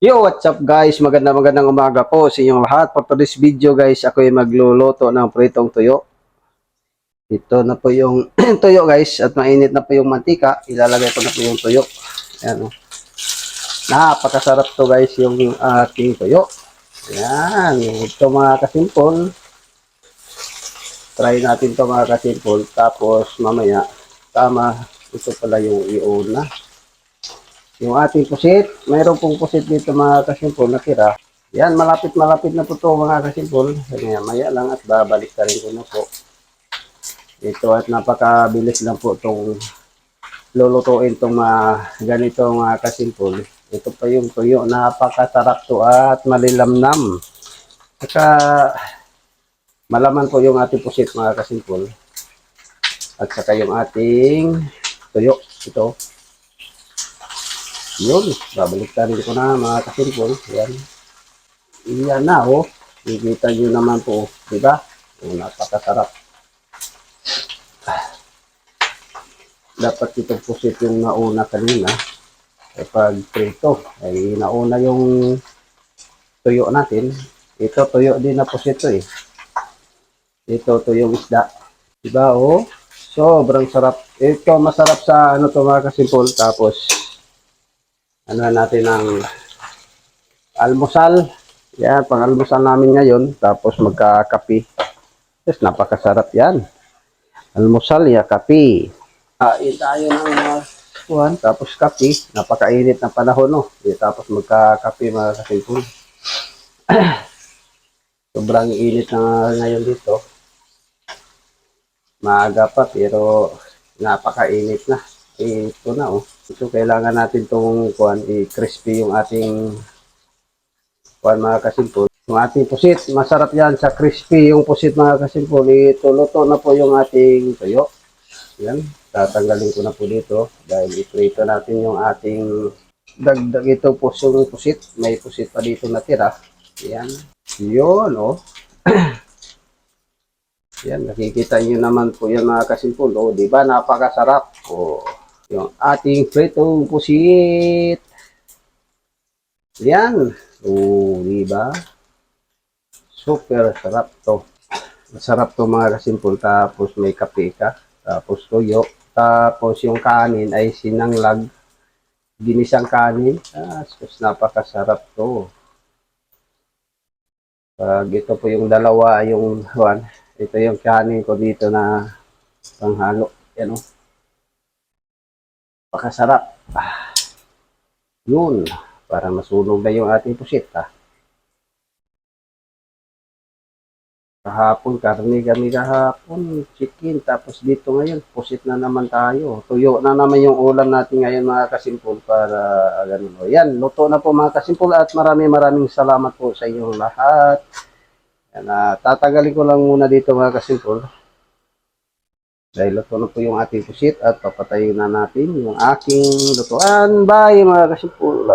Yo, what's up guys? Magandang umaga po sa inyong lahat. For today's video guys, ako ay magluluto ng pritong tuyo. Ito na po yung tuyo guys at mainit na po yung mantika. Ilalagay ko na po yung tuyo. Ayan, oh. Napakasarap to guys yung ating tuyo. Ayan, ito mga kasimpol. Try natin to mga kasimpol. Tapos mamaya, tama, ito pala yung iuna. Yung ating pusit, mayroon pong pusit dito mga kasimpol na tira. Yan, malapit-malapit na po ito mga kasimpol. Maya lang at babalik ka rin ko na po. Ito at napakabilis lang po itong lulutuin itong ganito mga kasimpol. Ito pa yung tuyo, napakasarap to at malilamnam. Saka malaman po yung ating pusit mga kasimpol. At saka yung ating tuyo, ito. Yun, babalik ka rin ko na mga kasimpol. Yan. Iyan na oh. Kikita nyo naman po, di ba? Napakasarap. Dapat itong pusit yung nauna kanina. Kapag prito, ay nauna yung tuyo natin. Ito tuyo din na pusit to eh. Ito tuyong isda. Di ba oh? Sobrang sarap. Ito masarap sa ano to mga kasimpol. Tapos ano natin ng almusal. Yan, pang almusal namin ngayon. Tapos magkakape. Yes, napakasarap yan. Almusal ya, kape. Kain tayo ng kuhan, tapos kape. Napakainit ng panahon, no? Tapos magkakape mga kasimpol. Sobrang init na ngayon dito. Maaga pa, pero napakainit na. Ito na, oh. Ito, kailangan natin itong kuhan, i-crispy yung ating kuhan mga kasimpol. Yung ating pusit, masarap yan sa crispy yung pusit mga kasimpol. Ito, luto na po yung ating tuyo. Yan, tatanggalin ko na po dito dahil iprito natin yung ating dagdag ito po yung pusit. May pusit pa dito natira. Yan. Yun, oh. Yan, nakikita nyo naman po yan mga kasimpol. Oh, di ba? Napakasarap. Oh, yung ating pritong pusit. Yan. Oh, di ba? Super sarap to. Masarap to mga kasimpol. Tapos may kape ka. Tapos tuyo. Tapos yung kanin ay sinanglag. Ginisang kanin. Sus, napakasarap to. Pag ito po yung dalawa, yung one, ito yung kanin ko dito na panghalo. Yan o. Napakasarap. Yun. Para masunog na yung ating pusit. Kahapon, karne kami kahapon, chicken. Tapos dito ngayon, pusit na naman tayo. Tuyo na naman yung ulam natin ngayon mga kasimpol para ganun. O yan, luto na po mga kasimpol at maraming salamat po sa inyong lahat. Yan, tatagalin ko lang muna dito mga kasimpol. Dahil luto na po yung ating pusit at papatayin na natin yung aking lutuan. Bye mga kasimpol.